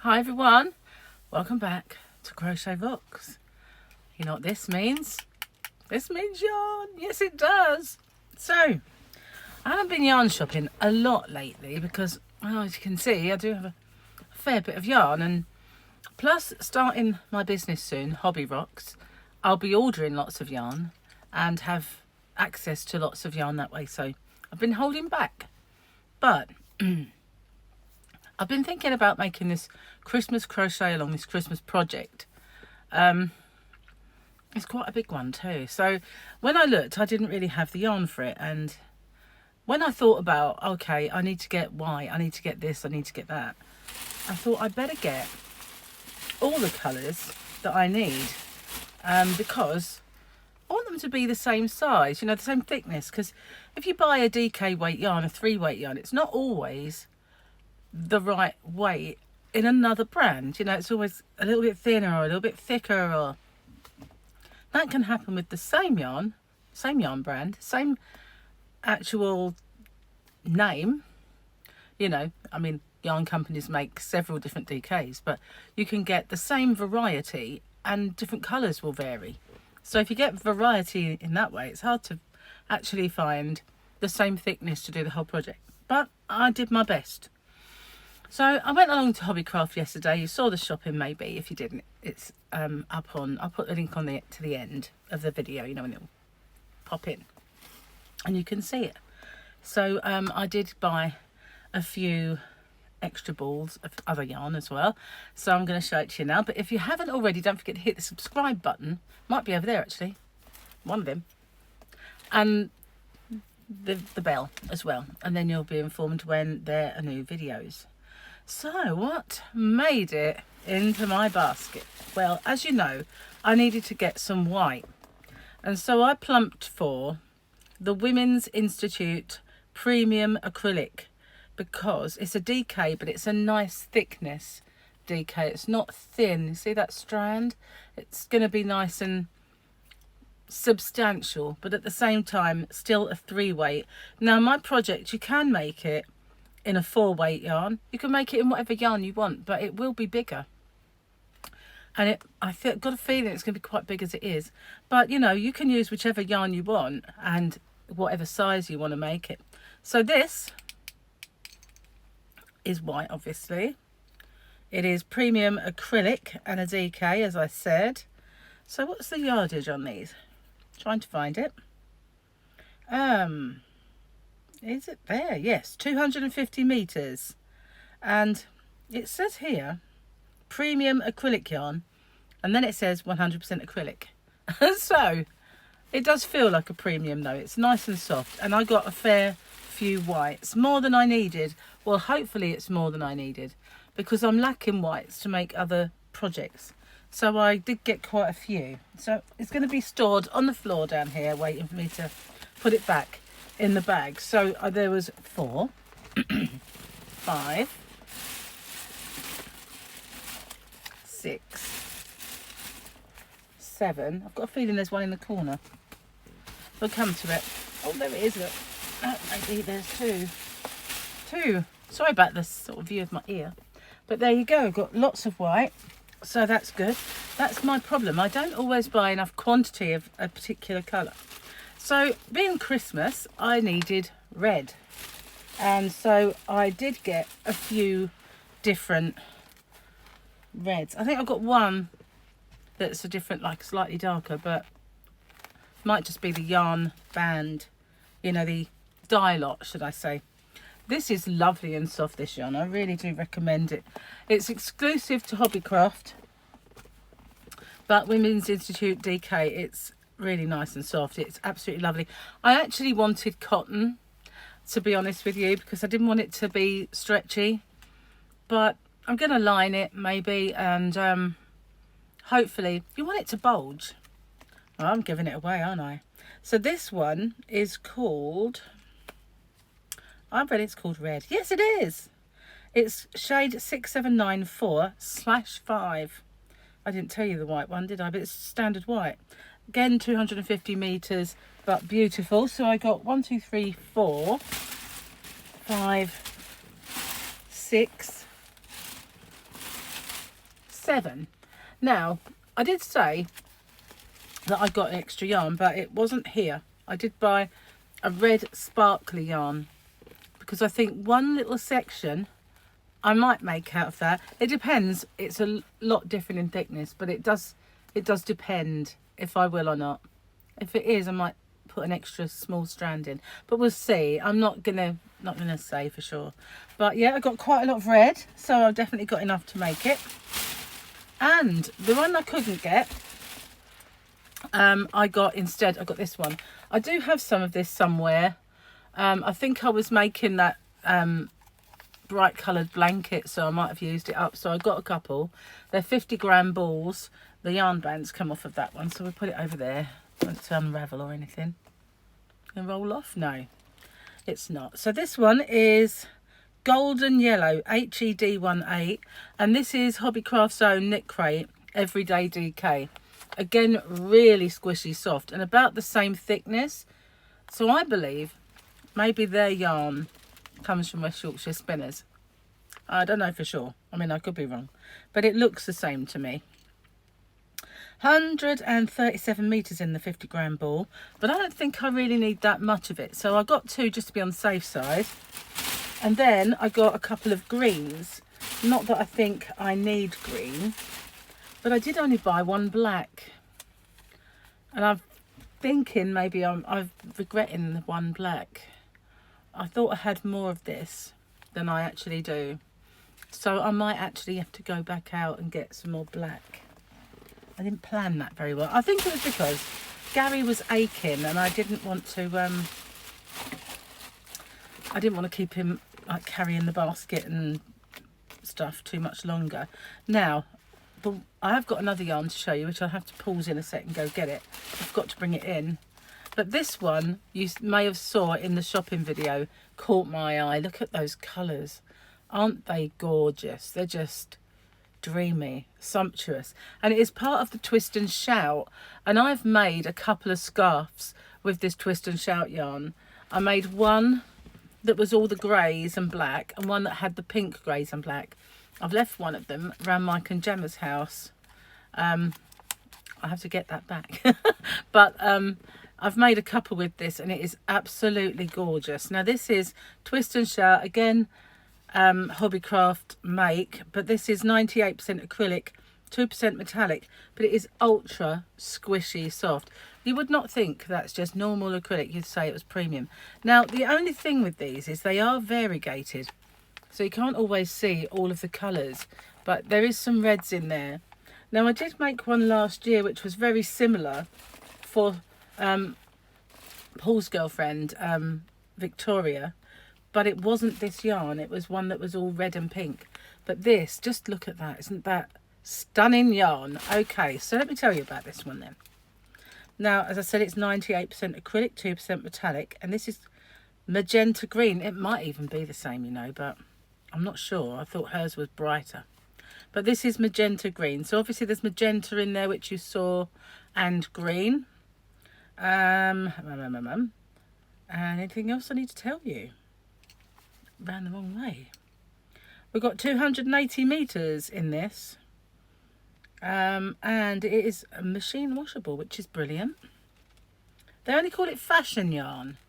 Hi everyone, welcome back to Crochet Rocks. You know what this means? This means yarn. Yes it does. So, I haven't been yarn shopping a lot lately because, well, as you can see, I do have a fair bit of yarn, and plus starting my business soon, Hobby Rocks, I'll be ordering lots of yarn and have access to lots of yarn that way. So I've been holding back, but I've been thinking about making this Christmas crochet along, this Christmas project. It's quite a big one too. So when I looked, I didn't really have the yarn for it. And when I thought about, okay, I need to get white, I need to get this, I need to get that, I thought I'd better get all the colours that I need, because I want them to be the same size, you know, the same thickness. Because if you buy a DK weight yarn, a 3 weight yarn, it's not always the right weight in another brand. You know, it's always a little bit thinner or a little bit thicker, or that can happen with the same yarn brand, same actual name. You know, I mean, yarn companies make several different DKs, but you can get the same variety and different colours will vary. So if you get variety in that way, it's hard to actually find the same thickness to do the whole project. But I did my best. So I went along to HobbyCraft yesterday. You saw the shopping maybe. If you didn't, it's up on, I'll put the link on to the end of the video, you know, when it'll pop in and you can see it. So I did buy a few extra balls of other yarn as well, so I'm going to show it to you now. But if you haven't already, don't forget to hit the subscribe button. Might be over there actually, one of them, and the bell as well, and then you'll be informed when there are new videos. So what made it into my basket? Well, as you know, I needed to get some white, and so I plumped for the Women's Institute Premium Acrylic, because it's a DK, but it's a nice thickness DK. It's not thin. You see that strand? It's going to be nice and substantial, but at the same time still a 3 weight. Now my project, you can make it in a 4 weight yarn. You can make it in whatever yarn you want, but it will be bigger. And got a feeling it's going to be quite big as it is. But you know, you can use whichever yarn you want and whatever size you want to make it. So this is white, obviously. It is premium acrylic and a DK, as I said. So what's the yardage on these? Trying to find it. Is it there? Yes, 250 meters, and it says here premium acrylic yarn, and then it says 100% acrylic. So it does feel like a premium though. It's nice and soft, and I got a fair few whites, more than I needed. Well, hopefully it's more than I needed, because I'm lacking whites to make other projects. So I did get quite a few. So it's going to be stored on the floor down here, waiting for me to put it back in the bag. So there was 4, 5, 6, 7. I've got a feeling there's one in the corner. We'll come to it. Oh, there it is, look. Maybe there's 2. Sorry about this sort of view of my ear. But there you go. I've got lots of white. So that's good. That's my problem. I don't always buy enough quantity of a particular colour. So being Christmas, I needed red. And so I did get a few different reds. I think I've got one that's a different, like slightly darker, but might just be the yarn band, you know, the dye lot, should I say. This is lovely and soft, this yarn. I really do recommend it. It's exclusive to HobbyCraft, but Women's Institute DK, it's really nice and soft. It's absolutely lovely. I actually wanted cotton, to be honest with you, because I didn't want it to be stretchy, but I'm going to line it maybe, and hopefully you want it to bulge. Well, I'm giving it away, aren't I? So this one is called, I read it's called red. Yes, it is. It's shade 6794/5. I didn't tell you the white one, did I? But it's standard white. Again, 250 meters, but beautiful. So I got 1, 2, 3, 4, 5, 6, 7. Now, I did say that I got extra yarn, but it wasn't here. I did buy a red sparkly yarn because I think one little section I might make out of that. It depends. It's a lot different in thickness, but it does depend if I will or not. If it is, I might put an extra small strand in, but we'll see. I'm not gonna say for sure, but yeah, I got quite a lot of red, so I've definitely got enough to make it. And the one I couldn't get, I got this one. I do have some of this somewhere. I think I was making that bright coloured blanket, so I might have used it up, so I got a couple. They're 50-gram balls. The yarn bands come off of that one, so we'll put it over there. Won't unravel or anything. And roll off? No, it's not. So this one is golden yellow, HED18, and this is HobbyCraft's own knit crate everyday DK. Again, really squishy, soft, and about the same thickness. So I believe maybe their yarn comes from West Yorkshire Spinners. I don't know for sure. I mean, I could be wrong, but it looks the same to me. 137 meters in the 50-gram ball, but I don't think I really need that much of it, so I got 2 just to be on the safe side. And then I got a couple of greens. Not that I think I need green, but I did only buy 1 black, and I'm thinking maybe I'm regretting the 1 black. I thought I had more of this than I actually do, so I might actually have to go back out and get some more black. I didn't plan that very well. I think it was because Gary was aching and I didn't want to keep him like carrying the basket and stuff too much longer. Now, I have got another yarn to show you, which I'll have to pause in a sec and go get it. I've got to bring it in. But this one, you may have saw in the shopping video, caught my eye. Look at those colours. Aren't they gorgeous? They're just dreamy, sumptuous, and it is part of the Twist and Shout, and I've made a couple of scarves with this Twist and Shout yarn. I made one that was all the greys and black, and one that had the pink greys and black. I've left one of them around Mike and Gemma's house. I have to get that back. But I've made a couple with this, and it is absolutely gorgeous. Now this is Twist and Shout again, HobbyCraft make, but this is 98% acrylic, 2% metallic, but it is ultra squishy soft. You would not think that's just normal acrylic, you'd say it was premium. Now the only thing with these is they are variegated, so you can't always see all of the colours, but there is some reds in there. Now I did make one last year which was very similar for Paul's girlfriend Victoria, but it wasn't this yarn. It was one that was all red and pink. But this, just look at that. Isn't that stunning yarn? Okay, so let me tell you about this one then. Now, as I said, it's 98% acrylic, 2% metallic, and this is magenta green. It might even be the same, you know, but I'm not sure. I thought hers was brighter. But this is magenta green. So obviously there's magenta in there, which you saw, and green. Anything else I need to tell you? Ran the wrong way. We've got 280 meters in this, and it is machine washable, which is brilliant. They only call it fashion yarn,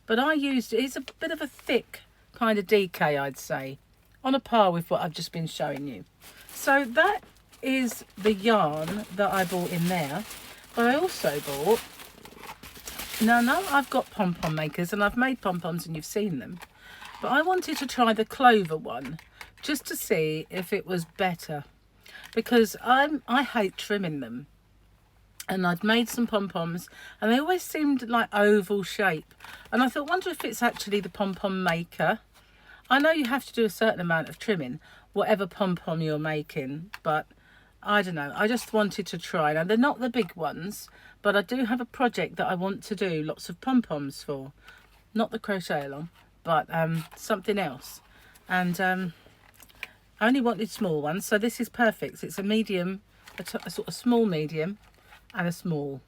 but I used it's a bit of a thick kind of DK, I'd say, on a par with what I've just been showing you. So that is the yarn that I bought in there, but I also bought, now I've got Pom-Pom Makers and I've made pom-poms and you've seen them. But I wanted to try the clover one just to see if it was better, because I hate trimming them, and I'd made some pom-poms and they always seemed like oval shape, and I thought, wonder if it's actually the Pom-Pom Maker. I know you have to do a certain amount of trimming whatever pom-pom you're making, but I don't know, I just wanted to try. Now they're not the big ones, but I do have a project that I want to do lots of pom-poms for, not the crochet along, but something else, and I only wanted small ones, so this is perfect. It's a medium, a sort of small medium and a small,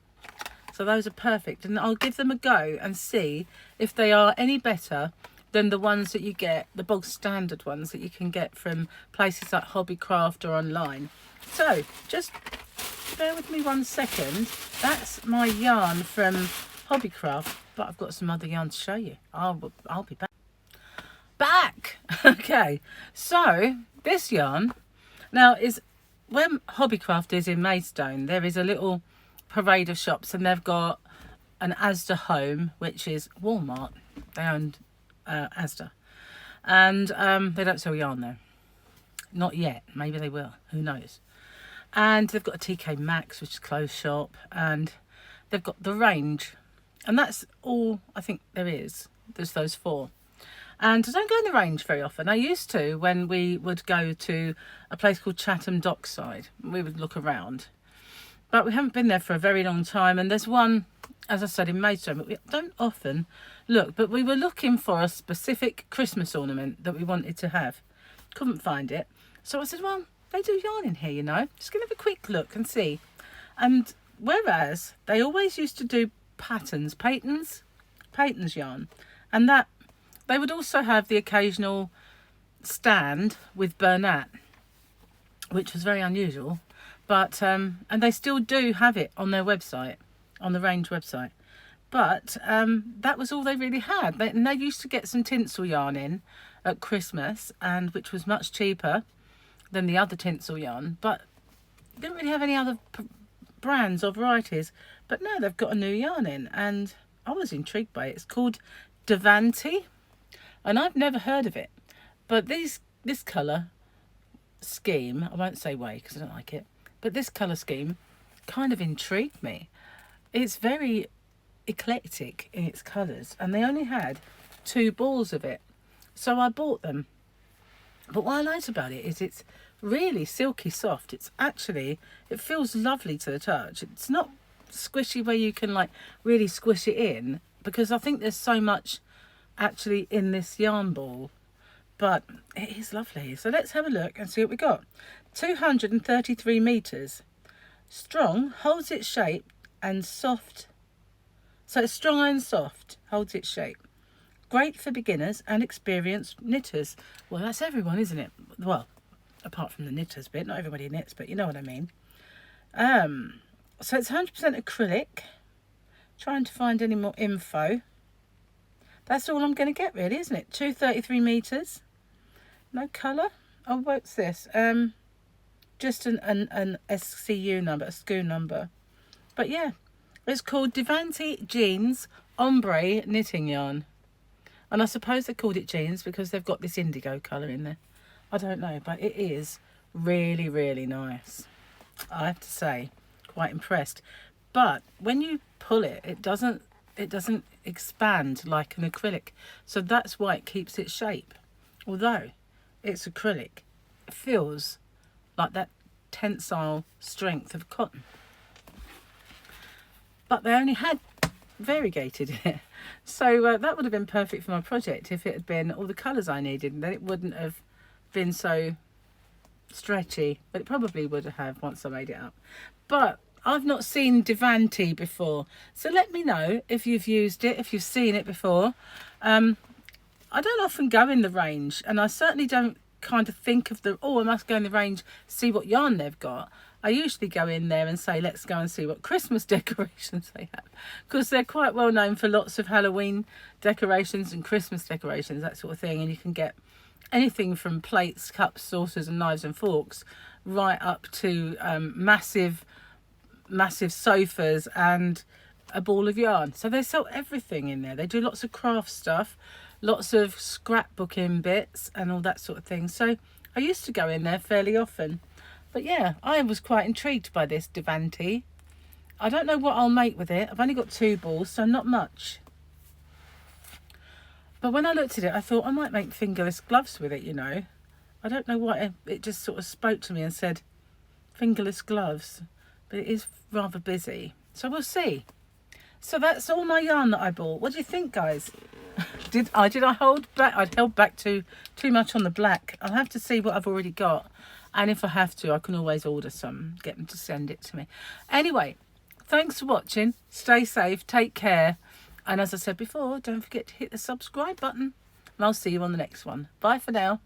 so those are perfect, and I'll give them a go and see if they are any better than the ones that you get, the bog standard ones that you can get from places like HobbyCraft or online. So just bear with me 1 second. That's my yarn from HobbyCraft, but I've got some other yarn to show you. I'll be back. Okay, so this yarn now is, when HobbyCraft is in Maidstone, there is a little parade of shops, and they've got an Asda Home, which is Walmart. They own Asda, and they don't sell yarn there, not yet. Maybe they will, who knows. And they've got a TK Maxx, which is a clothes shop, and they've got the Range, and that's all I think there is. There's those 4. And I don't go in the Range very often. I used to when we would go to a place called Chatham Dockside. We would look around. But we haven't been there for a very long time. And there's one, as I said, in Maidstone, but we don't often look. But we were looking for a specific Christmas ornament that we wanted to have. Couldn't find it. So I said, well, they do yarn in here, you know. Just going to have a quick look and see. And whereas they always used to do patterns yarn. And that, they would also have the occasional stand with Bernat, which was very unusual, but and they still do have it on their website, on the Range website. But that was all they really had. And they used to get some tinsel yarn in at Christmas, and which was much cheaper than the other tinsel yarn, but didn't really have any other brands or varieties. But now they've got a new yarn in, and I was intrigued by it. It's called Devanti. And I've never heard of it, but this colour scheme, I won't say way because I don't like it, but this colour scheme kind of intrigued me. It's very eclectic in its colours, and they only had 2 balls of it, so I bought them. But what I liked about it is it's really silky soft. It's actually, it feels lovely to the touch. It's not squishy where you can like really squish it in, because I think there's so much actually in this yarn ball, but it is lovely. So let's have a look and see what we got. 233 meters, strong, holds its shape, and soft. So it's strong and soft, holds its shape. Great for beginners and experienced knitters. Well, that's everyone, isn't it? Well, apart from the knitters bit, not everybody knits, but you know what I mean. So it's 100% acrylic. Trying to find any more info. That's all I'm going to get, really, isn't it? 233 meters. No colour. Oh, what's this? Just an SCU number, a SKU number. But yeah, it's called Devanti Jeans Ombre Knitting Yarn. And I suppose they called it jeans because they've got this indigo colour in there. I don't know, but it is really, really nice. I have to say, quite impressed. But when you pull it, it doesn't expand like an acrylic, so that's why it keeps its shape. Although it's acrylic, it feels like that tensile strength of cotton. But they only had variegated in it, so that would have been perfect for my project if it had been all the colours I needed, and then it wouldn't have been so stretchy, but it probably would have once I made it up. But I've not seen Devanti before, so let me know if you've used it, if you've seen it before. I don't often go in the Range, and I certainly don't kind of think of I must go in the Range, see what yarn they've got. I usually go in there and say, let's go and see what Christmas decorations they have, because they're quite well known for lots of Halloween decorations and Christmas decorations, that sort of thing. And you can get anything from plates, cups, saucers and knives and forks, right up to massive sofas and a ball of yarn. So they sell everything in there. They do lots of craft stuff, lots of scrapbooking bits and all that sort of thing. So I used to go in there fairly often. But yeah, I was quite intrigued by this Devanti. I don't know what I'll make with it. I've only got 2 balls, so not much. But when I looked at it, I thought I might make fingerless gloves with it, you know. I don't know why, it just sort of spoke to me and said fingerless gloves. But it is rather busy, so we'll see. So that's all my yarn that I bought. What do you think, guys? Did I hold back? I'd held back too much on the black. I'll have to see what I've already got, and if I have to, I can always order some, get them to send it to me. Anyway, thanks for watching. Stay safe, take care, and as I said before, don't forget to hit the subscribe button. and I'll see you on the next one. Bye for now.